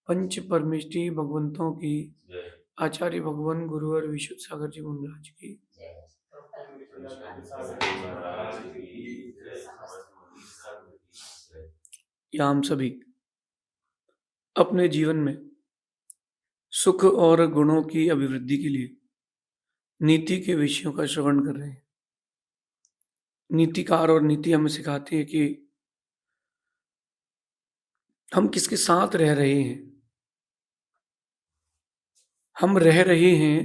पंच परमेष्टि भगवंतों की, आचार्य भगवान गुरु और विशुद्ध सागर जी महाराज की। या हम सभी अपने जीवन में सुख और गुणों की अभिवृद्धि के लिए नीति के विषयों का श्रवण कर रहे हैं। नीतिकार और नीति हमें सिखाती है कि हम किसके साथ रह रहे हैं। हम रह रहे हैं,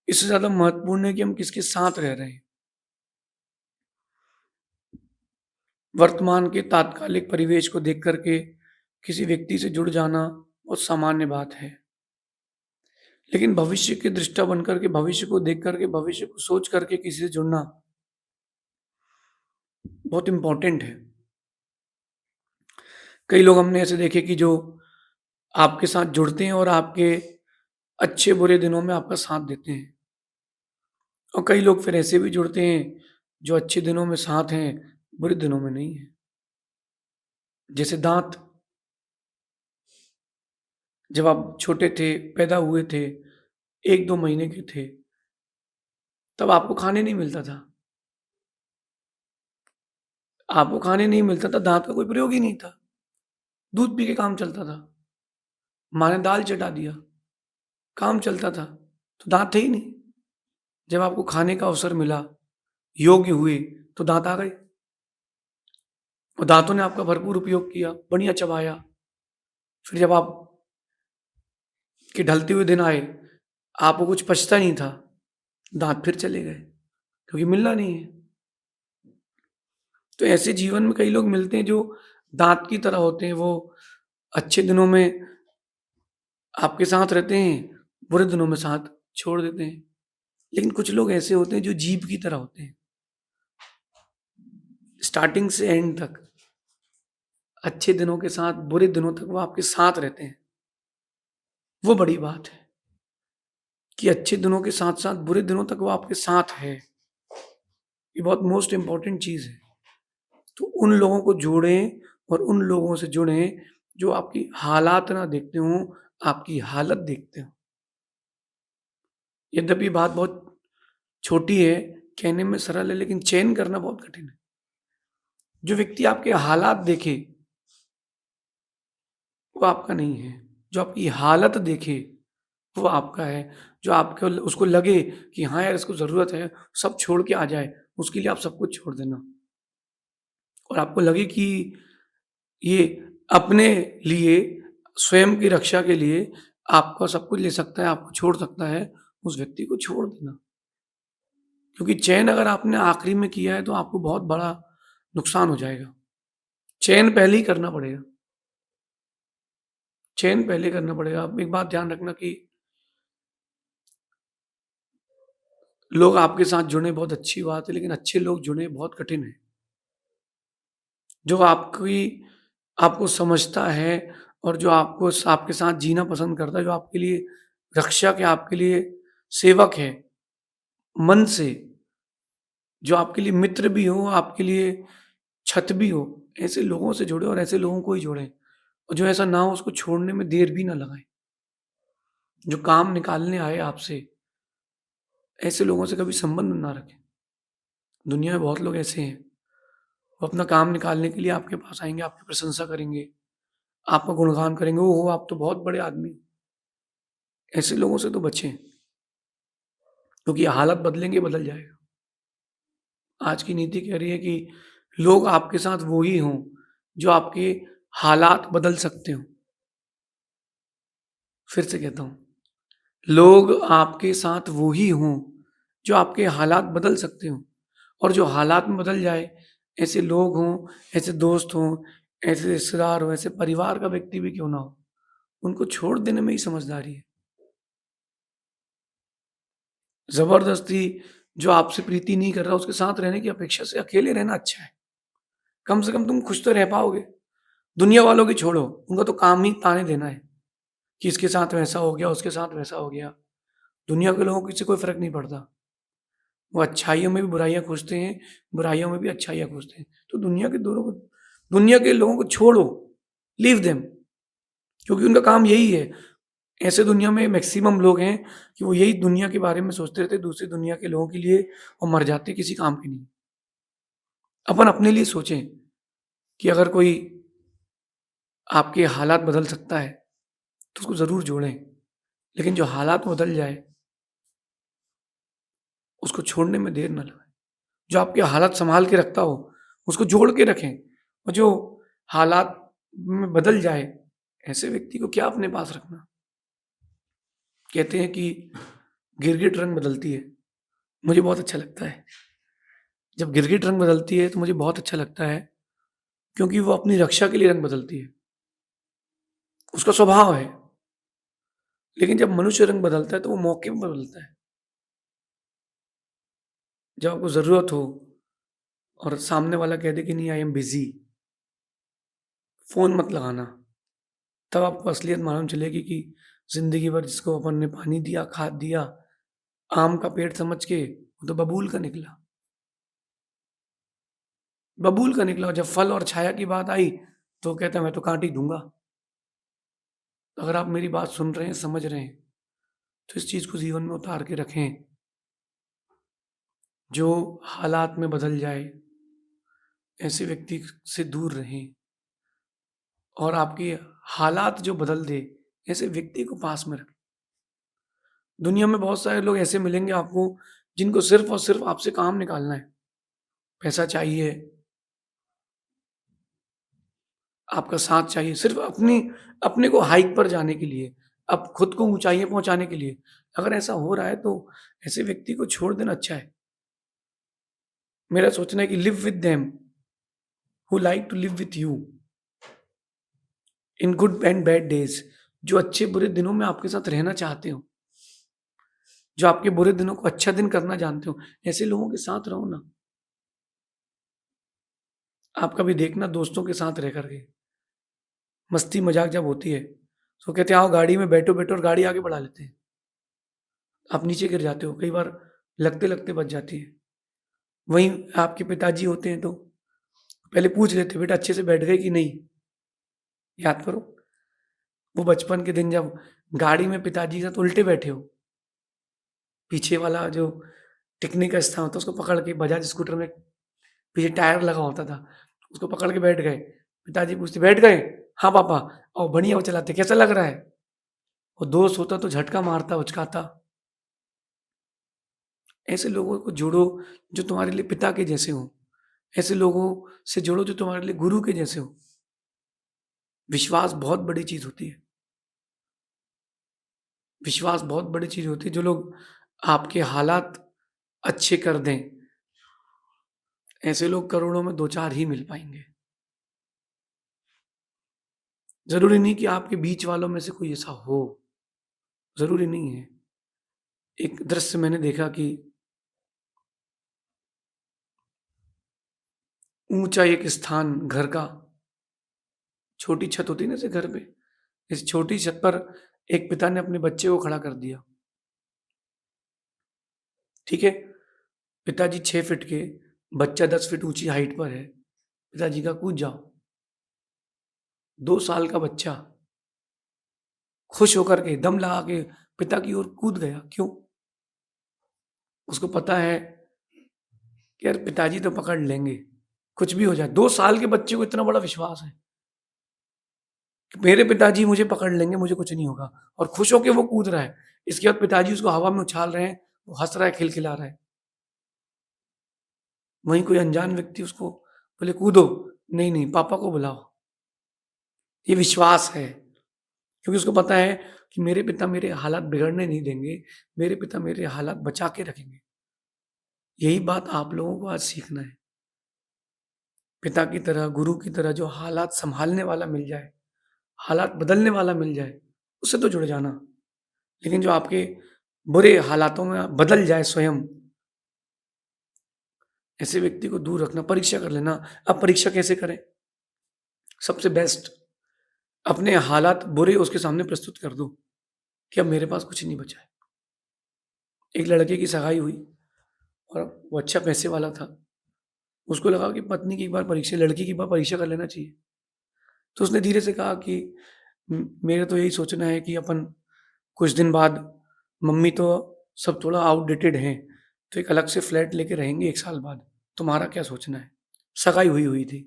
इससे ज्यादा महत्वपूर्ण है कि हम किसके साथ रह रहे हैं। वर्तमान के तात्कालिक परिवेश को देख करके किसी व्यक्ति से जुड़ जाना बहुत सामान्य बात है, लेकिन भविष्य की दृष्टा बनकर के, भविष्य को देख करके, भविष्य को सोच करके किसी से जुड़ना बहुत इंपॉर्टेंट है। कई लोग हमने ऐसे देखे कि जो आपके साथ जुड़ते हैं और आपके अच्छे बुरे दिनों में आपका साथ देते हैं, और कई लोग फिर ऐसे भी जुड़ते हैं जो अच्छे दिनों में साथ हैं, बुरे दिनों में नहीं है। जैसे दांत, जब आप छोटे थे, पैदा हुए थे, 1-2 महीने के थे, तब आपको खाने नहीं मिलता था। आपको खाने नहीं मिलता था, दांत का कोई प्रयोग ही नहीं था। दूध पी के काम चलता था। माँ ने दाल चटा दिया, काम चलता था, तो दांत थे ही नहीं। जब आपको खाने का अवसर मिला, योग्य हुए, तो दांत आ गए और दांतों ने आपका भरपूर उपयोग किया, बढ़िया चबाया। फिर जब आप के ढलते हुए दिन आए, आपको कुछ पचता नहीं था, दांत फिर चले गए क्योंकि मिलना नहीं है। तो ऐसे जीवन में कई लोग मिलते हैं जो दांत की तरह होते हैं। वो अच्छे दिनों में आपके साथ रहते हैं, बुरे दिनों में साथ छोड़ देते हैं। लेकिन कुछ लोग ऐसे होते हैं जो जीभ की तरह होते हैं, स्टार्टिंग से एंड तक, अच्छे दिनों के साथ बुरे दिनों तक वो आपके साथ रहते हैं। वो बड़ी बात है कि अच्छे दिनों के साथ साथ बुरे दिनों तक वो आपके साथ है। ये बहुत मोस्ट इंपॉर्टेंट चीज है। तो उन लोगों को जोड़ें और उन लोगों से जुड़ें जो आपकी हालात ना देखते हो, आपकी हालत देखते हो। यद्यपि बात बहुत छोटी है, कहने में सरल है, लेकिन चयन करना बहुत कठिन है। जो व्यक्ति आपके हालात देखे वो आपका नहीं है, जो आपकी हालत देखे वो आपका है। जो आपको उसको लगे कि हाँ यार इसको जरूरत है, सब छोड़ के आ जाए, उसके लिए आप सब कुछ छोड़ देना। और आपको लगे कि ये अपने लिए, स्वयं की रक्षा के लिए आपका सब कुछ ले सकता है, आपको छोड़ सकता है, उस व्यक्ति को छोड़ देना। क्योंकि चयन अगर आपने आखिरी में किया है तो आपको बहुत बड़ा नुकसान हो जाएगा। चयन पहले ही करना पड़ेगा। चयन पहले करना पड़ेगा। आप एक बात ध्यान रखना कि लोग आपके साथ जुड़े बहुत अच्छी बात है, लेकिन अच्छे लोग जुड़े बहुत कठिन है। जो आपको समझता है और जो आपके साथ जीना पसंद करता है, जो आपके लिए रक्षक है, आपके लिए सेवक है मन से, जो आपके लिए मित्र भी हो, आपके लिए छत भी हो, ऐसे लोगों से जुड़े और ऐसे लोगों को ही जोड़ें। और जो ऐसा ना हो उसको छोड़ने में देर भी ना लगाएं। जो काम निकालने आए आपसे, ऐसे लोगों से कभी संबंध ना रखें। दुनिया में बहुत लोग ऐसे हैं, वो अपना काम निकालने के लिए आपके पास आएँगे, आपकी प्रशंसा करेंगे, आपका गुणगान करेंगे, ओहो! आप तो बहुत बड़े आदमी हो। ऐसे लोगों से तो बचें, क्योंकि हालत बदलेंगे, बदल जाएगा। आज की नीति कह रही है कि लोग आपके साथ वो ही हों, जो आपके हालात बदल सकते हों। फिर से कहता हूँ, लोग आपके साथ वो ही हों, जो आपके हालात बदल सकते हों। और जो हालात में बदल जाए, ऐसे लोग हों, ऐसे दोस्त हों, ऐसे रिश्तेदार हों, ऐसे परिवार का व्यक्ति भी क्यों ना हो, उनको छोड़ देने में ही समझदारी है। ज़बरदस्ती जो आपसे प्रीति नहीं कर रहा, उसके साथ रहने की अपेक्षा से अकेले रहना अच्छा है। कम से कम तुम खुश तो रह पाओगे। दुनिया वालों की छोड़ो, उनका तो काम ही ताने देना है कि इसके साथ वैसा हो गया, उसके साथ वैसा हो गया। दुनिया के लोगों को इससे कोई फ़र्क नहीं पड़ता। वो अच्छाइयों में भी बुराइयाँ खोजते हैं, बुराइयों में भी अच्छाइयाँ खोजते हैं। तो दुनिया के लोगों को छोड़ो, लीव देम। क्योंकि उनका काम यही है। ऐसे दुनिया में मैक्सिमम लोग हैं कि वो यही दुनिया के बारे में सोचते रहते हैं, दूसरी दुनिया के लोगों के लिए और मर जाते हैं, किसी काम के नहीं। अपन अपने लिए सोचें कि अगर कोई आपके हालात बदल सकता है, तो उसको ज़रूर जोड़ें। लेकिन जो हालात बदल जाए, उसको छोड़ने में देर ना लगाएँ। जो आपके हालात सँभाल के रखता हो, उसको जोड़ के रखें। और जो हालात में बदल जाए, ऐसे व्यक्ति को क्या अपने पास रखना। कहते हैं कि गिरगिट रंग बदलती है, मुझे बहुत अच्छा लगता है। जब गिरगिट रंग बदलती है तो मुझे बहुत अच्छा लगता है, क्योंकि वो अपनी रक्षा के लिए रंग बदलती है, उसका स्वभाव है। लेकिन जब मनुष्य रंग बदलता है तो वो मौके पे बदलता है। जब आपको ज़रूरत हो और सामने वाला कह दे कि नहीं आई एम बिज़ी, फ़ोन मत लगाना। तब आपको असलियत मालूम चलेगी कि ज़िंदगी भर जिसको अपन ने पानी दिया, खाद दिया, आम का पेड़ समझ के, वो तो बबूल का निकला। बबूल का निकला और जब फल और छाया की बात आई, तो कहता है मैं तो काट ही दूँगा। अगर आप मेरी बात सुन रहे हैं, समझ रहे हैं, तो इस चीज़ को जीवन में उतार के रखें। जो हालात में बदल जाए, ऐसे व्यक्ति से दूर रहें और आपके हालात जो बदल दे, ऐसे व्यक्ति को पास में रखें। दुनिया में बहुत सारे लोग ऐसे मिलेंगे आपको, जिनको सिर्फ़ और सिर्फ़ आपसे काम निकालना है। पैसा चाहिए, आपका साथ चाहिए, सिर्फ़ अपने को हाइक पर जाने के लिए, अब खुद को ऊँचाइयाँ पहुँचाने के लिए। अगर ऐसा हो रहा है, तो ऐसे व्यक्ति को छोड़ देना अच्छा है। मेरा सोचना है कि live with them who like to live with you in good and bad days. जो अच्छे बुरे दिनों में आपके साथ रहना चाहते हो, जो आपके बुरे दिनों को अच्छा दिन करना जानते हो, ऐसे लोगों के साथ रहो ना। आप कभी देखना दोस्तों के साथ रह कर के, मस्ती मज़ाक जब होती है, तो कहते हैं आओ गाड़ी में बैठो-बैठो और गाड़ी आगे बढ़ा लेते हैं। आप नीचे गिर जाते हो, कई बार लगते-लगते बच जाती है। वहीं आपके पिताजी होते हैं तो पहले पूछ लेते हैं, बेटा अच्छे से बैठ गए कि नहीं? याद करो, वो बचपन के दिन जब गाड़ी में पिताजी के साथ उल्टे बैठे हो, पीछे वाला जो टिकने का स्थान होता है उसको पकड़ के, बजाज स्कूटर में पीछे टायर लगा होता था, उसको पकड़ के बैठ गए। पिताजी पूछते, "बैठ गए?" "हाँ पापा।" और बढ़िया वो चलाते, "कैसा लग रहा है?" और दोस्त होता तो झटका मारता, उचकाता। ऐसे लोगों को जोड़ो जो तुम्हारे लिए पिता के जैसे हों। ऐसे लोगों से जुड़ो जो तुम्हारे लिए गुरु के जैसे हों। विश्वास बहुत बड़ी चीज़ होती है। विश्वास बहुत बड़ी चीज़ होती है, जो लोग आपके हालात अच्छे कर दें, ऐसे लोग करोड़ों में 2-4 ही मिल पाएँगे। ज़रूरी नहीं कि आपके बीच वालों में से कोई ऐसा हो, ज़रूरी नहीं है। एक दृश्य मैंने देखा कि ऊँचा एक स्थान घर का, छोटी छत होती है ना जैसे घर पे, इस छोटी छत पर एक पिता ने अपने बच्चे को खड़ा कर दिया, ठीक है? पिताजी 6 फीट के, बच्चा 10 फीट ऊँची हाइट पर है। पिताजी कहा, "कूद जाओ।" 2 साल का बच्चा खुश होकर के, दम लगा के पिता की ओर कूद गया। क्यों? उसको पता है कि यार पिताजी तो पकड़ लेंगे, कुछ भी हो जाए। 2 साल के बच्चे को इतना बड़ा विश्वास है कि मेरे पिताजी मुझे पकड़ लेंगे, मुझे कुछ नहीं होगा, और खुश होके वो कूद रहा है। इसके बाद पिताजी उसको हवा में उछाल रहे हैं, वो हँस रहा है, खिलखिला रहा है। वहीं कोई अनजान व्यक्ति उसको बोले, "कूदो।" "नहीं, नहीं, पापा को बुलाओ।" ये विश्वास है, क्योंकि उसको पता है कि मेरे पिता मेरे हालात बिगड़ने नहीं देंगे, मेरे पिता मेरे हालात बचा के रखेंगे। यही बात आप लोगों को आज सीखना है। पिता की तरह, गुरु की तरह जो हालात सँभालने वाला मिल जाए, हालात बदलने वाला मिल जाए, उससे तो जुड़ जाना। लेकिन जो आपके बुरे हालातों में बदल जाए स्वयं, ऐसे व्यक्ति को दूर रखना, परीक्षा कर लेना। अब परीक्षा कैसे करें? सबसे बेस्ट, अपने हालात बुरे उसके सामने प्रस्तुत कर दो कि अब मेरे पास कुछ नहीं बचा है। एक लड़के की सगाई हुई और वो अच्छा पैसे वाला था। उसको लगा कि पत्नी की एक बार परीक्षा, लड़की की एक बार परीक्षा कर लेना चाहिए। तो उसने धीरे से कहा कि मेरा तो यही सोचना है कि अपन कुछ दिन बाद, मम्मी तो सब थोड़ा आउटडेटेड हैं, तो एक अलग से फ्लैट लेके रहेंगे 1 साल बाद। तुम्हारा क्या सोचना है? सगाई हुई हुई थी।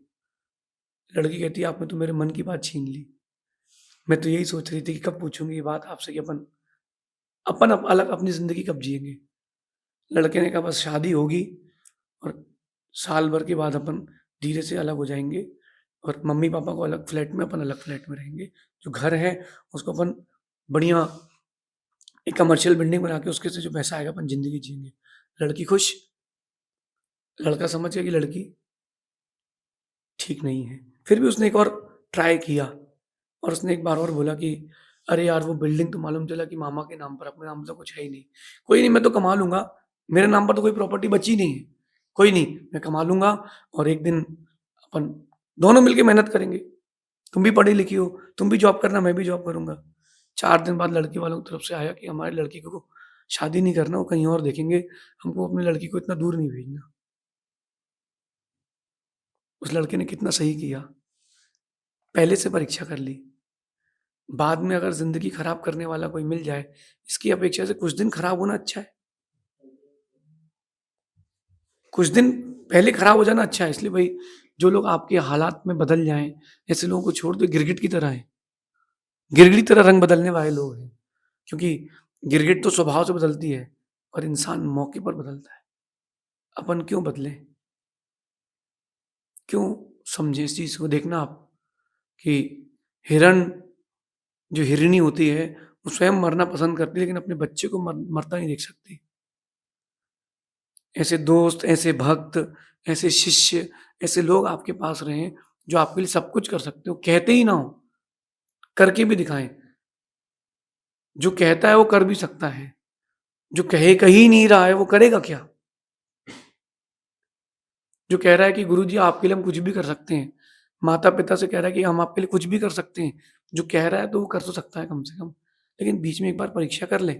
लड़की कहती है आपने तो मेरे मन की बात छीन ली। मैं तो यही सोच रही थी कि कब पूछूँगी ये बात आपसे कि अपन अपन अप अलग अपनी ज़िंदगी कब जिएँगे? लड़के ने कहा बस शादी होगी और साल भर के बाद अपन धीरे से अलग हो जाएँगे और मम्मी-पापा को अलग फ्लैट में, अपन अलग फ्लैट में रहेंगे। जो घर है उसको अपन बढ़िया एक कमर्शियल बिल्डिंग बना के उसके से जो पैसा आएगा अपन ज़िंदगी जिएँगे। लड़की खुश, लड़का समझ गया कि लड़की ठीक नहीं है। फिर भी उसने एक और ट्राई किया और उसने एक बार और बोला कि अरे यार वो बिल्डिंग तो मालूम चला कि मामा के नाम पर, अपने नाम तो कुछ है ही नहीं। कोई नहीं, मैं तो कमा लूँगा, मेरे नाम पर तो कोई प्रॉपर्टी बची नहीं है। कोई नहीं, मैं कमा लूँगा और एक दिन अपन दोनों मिलके मेहनत करेंगे। तुम भी पढ़ी लिखी हो, तुम भी जॉब करना, मैं भी जॉब करूँगा। 4 दिन बाद लड़की वालों की तरफ से आया कि हमारी लड़की को शादी नहीं करना, वो कहीं और देखेंगे, हमको अपनी लड़की को इतना दूर नहीं भेजना। उस लड़के ने कितना सही किया, पहले से परीक्षा कर ली। बाद में अगर ज़िंदगी खराब करने वाला कोई मिल जाए, इसकी अपेक्षा से कुछ दिन खराब होना अच्छा है। कुछ दिन पहले खराब हो जाना अच्छा है, इसलिए भई जो लोग आपके हालात में बदल जाएँ, ऐसे लोगों को छोड़ दो, गिरगिट की तरह हैं। गिरगिट की तरह रंग बदलने वाले लोग हैं, क्योंकि गिरगिट तो स्वभाव से बदलती है और इंसान मौके पर बदलता है। अपन क्यों बदलें? क्यों समझें इस चीज़ को? देखना आप कि हिरण जो हिरनी होती है, वो स्वयं मरना पसंद करती है, लेकिन अपने बच्चे को मरता नहीं देख सकती। ऐसे दोस्त, ऐसे भक्त, ऐसे शिष्य, ऐसे लोग आपके पास रहें, जो आपके लिए सब कुछ कर सकते हो, कहते ही ना हो, करके भी दिखाएँ। जो कहता है वो कर भी सकता है, जो कह ही नहीं रहा है वो करेगा क्या? जो कह रहा है कि गुरुजी आपके लिए हम कुछ भी कर सकते हैं, माता-पिता से कह रहा है कि हम आपके लिए कुछ भी कर सकते हैं, जो कह रहा है तो वो कर तो सकता है कम से कम, लेकिन बीच में एक बार परीक्षा कर ले,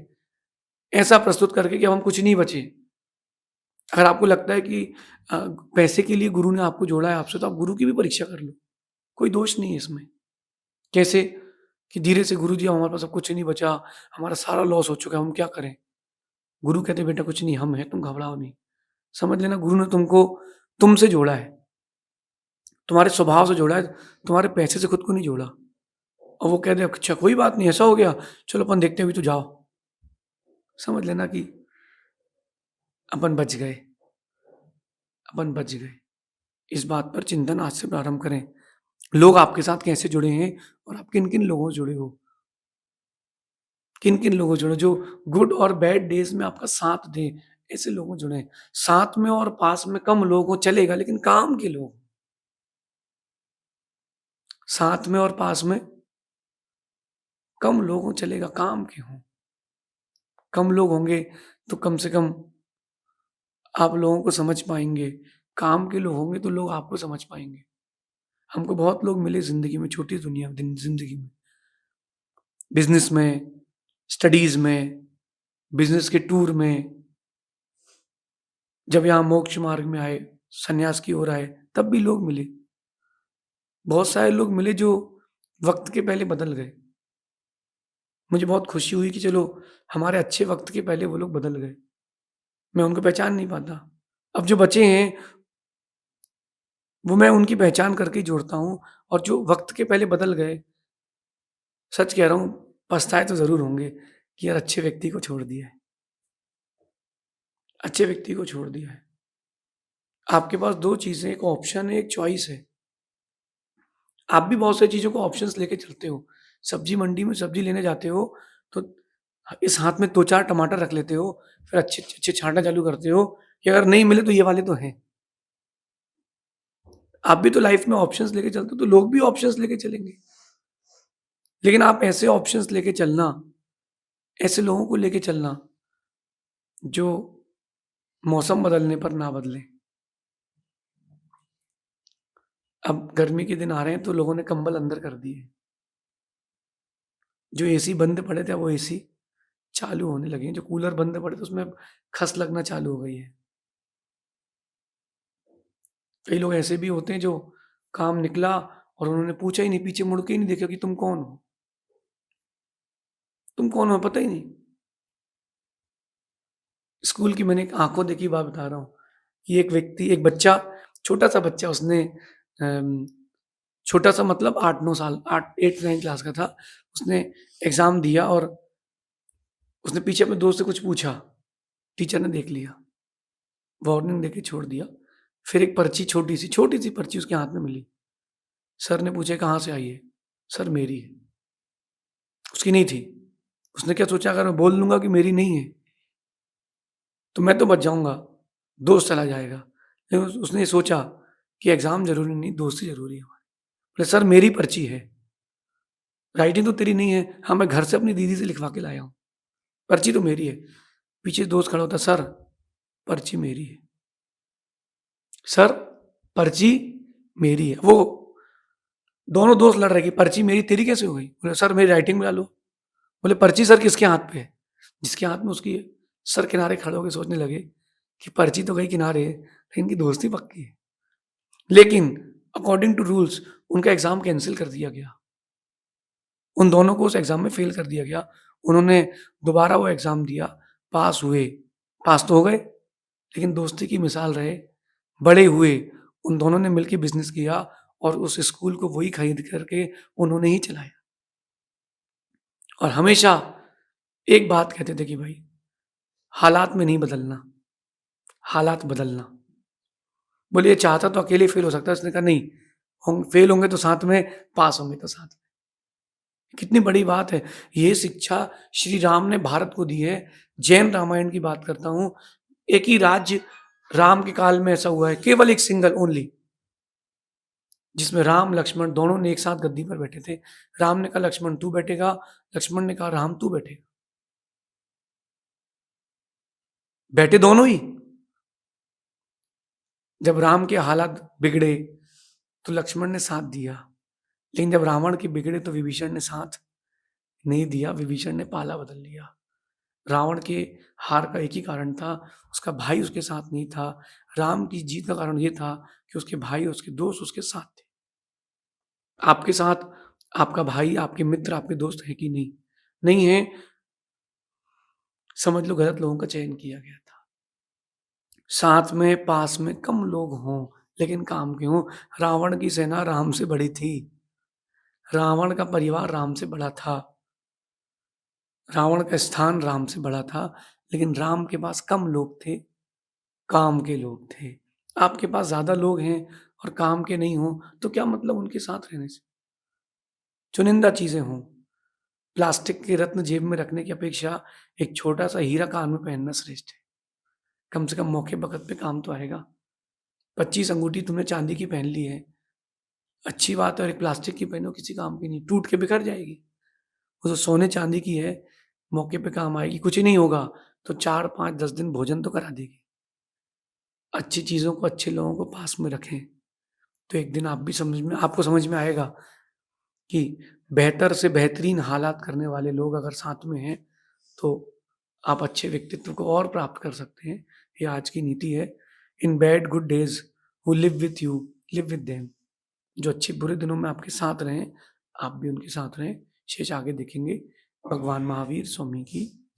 ऐसा प्रस्तुत करके कि अब हम कुछ नहीं बचे। अगर आपको लगता है कि पैसे के लिए गुरु ने आपको जोड़ा है आपसे, तो आप गुरु की भी परीक्षा कर लो, कोई दोष नहीं है इसमें। कैसे? कि धीरे से गुरुजी अब हमारे पास अब कुछ नहीं बचा, हमारा सारा लॉस हो चुका है, हम क्या करें? गुरु कहते हैं बेटा कुछ नहीं, हम हैं, तुम घबराओ नहीं। समझ लेना गुरु ने तुमको तुमसे जोड़ा है, तुम्हारे स्वभाव से जोड़ा है, तुम्हारे पैसे से खुद को नहीं जोड़ा। और वो कह दे अच्छा कोई बात नहीं, ऐसा हो गया, चलो अपन देखते हैं अभी तो जाओ। समझ लेना कि अपन बच गए, अपन बच गए। इस बात पर चिंतन आज से प्रारंभ करें। लोग आपके साथ कैसे जुड़े हैं और आप किन-किन लोगों से जुड़े हो? किन-किन लोगों से जुड़े हो जो गुड और बैड डेज़ में आपका साथ दें, ऐसे लोगों से जुड़ें। साथ में और पास में कम लोग हो चलेगा, लेकिन काम के लोग। साथ में और पास में कम लोग हों चलेगा, काम के हों। कम लोग होंगे तो कम से कम आप लोगों को समझ पाएँगे। काम के लोग होंगे तो लोग आपको समझ पाएँगे। हमको बहुत लोग मिले ज़िंदगी में, छोटी दुनिया दिन ज़िंदगी में। बिज़नेस में, स्टडीज़ में, बिज़नेस के टूर में, जब यहाँ मोक्ष मार्ग में आए, सन्यास की ओर आए, तब भी लोग मिले। बहुत सारे लोग मिले जो वक़्त के पहले बदल गए। मुझे बहुत खुशी हुई कि चलो हमारे अच्छे वक़्त के पहले वो लोग बदल गए। मैं उनको पहचान नहीं पाता। अब जो बचे हैं, वो मैं उनकी पहचान करके ही जोड़ता हूँ और जो वक़्त के पहले बदल गए, सच कह रहा हूँ, पछताए तो ज़रूर होंगे कि यार अच्छे व्यक्ति को छोड़ दिया है, अच्छे व्यक्ति को छोड़ दिया है। आपके पास 2 चीज़ें, एक ऑप्शन है, एक चॉइस है। आप भी बहुत सारी चीज़ों को ऑप्शंस लेके चलते हो। सब्ज़ी मंडी में सब्ज़ी लेने जाते हो, तो इस हाथ में 2-4 टमाटर रख लेते हो, फिर अच्छे-अच्छे छाँटना चालू करते हो कि अगर नहीं मिले तो ये वाले तो हैं। आप भी तो लाइफ़ में ऑप्शंस लेके चलते हो, तो लोग भी ऑप्शंस लेके चलेंगे। लेकिन आप ऐसे ऑप्शंस लेके चलना, ऐसे लोगों को लेके चलना, जो मौसम बदलने पर ना बदलें। अब गर्मी के दिन आ रहे हैं, तो लोगों ने कंबल अंदर कर दिए। जो एसी बंद पड़े थे, अब वो एसी चालू होने लगे हैं। जो कूलर बंद पड़े थे, उसमें खस लगना चालू हो गई है। कई लोग ऐसे भी होते हैं जो काम निकला और उन्होंने पूछा ही नहीं, पीछे मुड़ के ही नहीं देखा कि तुम कौन हो? तुम कौन हो पता ही नहीं। स्कूल की मैंने एक आँखों देखी बात बता रहा हूँ, कि एक व्यक्ति एक बच्चा, छोटा-सा बच्चा उसने अम, छोटा-सा मतलब 8-9 साल 8 8th-9th क्लास का था। उसने एग्ज़ाम दिया और उसने पीछे अपने दोस्त से कुछ पूछा, टीचर ने देख लिया, वार्निंग देके छोड़ दिया। फिर एक पर्ची छोटी-सी पर्ची उसके हाथ में मिली। सर ने पूछा, "कहाँ से आई है?" "सर मेरी है।" उसकी नहीं थी। उसने क्या सोचा, अगर मैं बोल दूँगा कि मेरी नहीं है, तो मैं तो बच जाऊँगा, दोस्त चला जाएगा। लेकिन उसने ये सोचा कि एग्ज़ाम ज़रूरी नहीं, दोस्ती ज़रूरी है हमारी। बोले, "सर मेरी पर्ची है, राइटिंग तो तेरी नहीं है।" "हाँ, मैं घर से अपनी दीदी से लिखवा के लाया हूँ, पर्ची तो मेरी है।" पीछे दोस्त खड़ा होता, "सर, पर्ची मेरी है। सर, पर्ची मेरी है।" वो दोनों दोस्त लड़ रहे कि पर्ची मेरी, तेरी कैसे हो गई? बोले, "सर मेरी राइटिंग में डालो।" बोले, "पर्ची सर किसके हाथ पे है?" "जिसके हाथ में उसकी है।" सर किनारे खड़े होके सोचने लगे कि पर्ची तो गई किनारे, लेकिन इनकी दोस्ती पक्की है। लेकिन अकॉर्डिंग टू रूल्स उनका एग्ज़ाम कैंसल कर दिया गया। उन दोनों को उस एग्ज़ाम में फ़ेल कर दिया गया। उन्होंने दोबारा वो एग्ज़ाम दिया, पास हुए। पास तो हो गए, लेकिन दोस्ती की मिसाल रहे, बड़े हुए। उन दोनों ने मिलके बिज़नेस किया और उस स्कूल को वही खरीद कर के उन्होंने ही चलाया। और हमेशा एक बात कहते थे कि भाई, हालात में नहीं बदलना, हालात बदलना। बोले, ये चाहता तो अकेले फ़ेल हो सकता है। उसने कहा नहीं, फ़ेल होंगे तो साथ में, पास होंगे तो साथ में। कितनी बड़ी बात है। ये शिक्षा श्री राम ने भारत को दी है। जैन रामायण की बात करता हूँ। एक ही राज्य राम के काल में ऐसा हुआ है, केवल एक सिंगल ओनली, जिसमें राम, लक्ष्मण दोनों ने एक साथ गद्दी पर बैठे थे। राम ने कहा लक्ष्मण तू बैठेगा, लक्ष्मण ने कहा राम तू बैठेगा। बैठे दोनों ही। जब राम के हालात बिगड़े, तो लक्ष्मण ने साथ दिया। लेकिन जब रावण के बिगड़े तो विभीषण ने साथ नहीं दिया, विभीषण ने पाला बदल लिया। रावण के हार का एक ही कारण था, उसका भाई उसके साथ नहीं था। राम की जीत का कारण ये था कि उसके भाई, उसके दोस्त उसके साथ थे। आपके साथ आपका भाई, आपके मित्र, आपके दोस्त हैं कि नहीं? नहीं है, समझ लो गलत लोगों का चयन किया गया था। साथ में, पास में कम लोग हों, लेकिन काम के हों। रावण की सेना राम से बड़ी थी। रावण का परिवार राम से बड़ा था। रावण का स्थान राम से बड़ा था, लेकिन राम के पास कम लोग थे, काम के लोग थे। आपके पास ज़्यादा लोग हैं और काम के नहीं हों, तो क्या मतलब उनके साथ रहने से? चुनिंदा चीज़ें हों। प्लास्टिक के रत्न जेब में रखने की अपेक्षा एक छोटा-सा हीरा कान में पहनना श्रेष्ठ है। कम से कम मौके वक़्त पे काम तो आएगा। 25 अंगूठी तुमने चांदी की पहन ली है, अच्छी बात है, और एक प्लास्टिक की पहनो, किसी काम की नहीं, टूट के बिखर जाएगी। वो तो सोने चांदी की है, मौके पे काम आएगी, कुछ ही नहीं होगा, तो 4, 5, 10 दिन भोजन तो करा देगी। अच्छी चीज़ों को, अच्छे लोगों को पास में रखें, तो एक दिन आपको समझ में आएगा कि बेहतर से बेहतरीन हालात करने वाले लोग अगर साथ में हैं, तो आप अच्छे व्यक्तित्व को और प्राप्त कर सकते हैं। ये आज की नीति है। In bad good days who live with you, live with them. जो अच्छे बुरे दिनों में आपके साथ रहें, आप भी उनके साथ रहें। शेष आगे देखेंगे। भगवान महावीर स्वामी की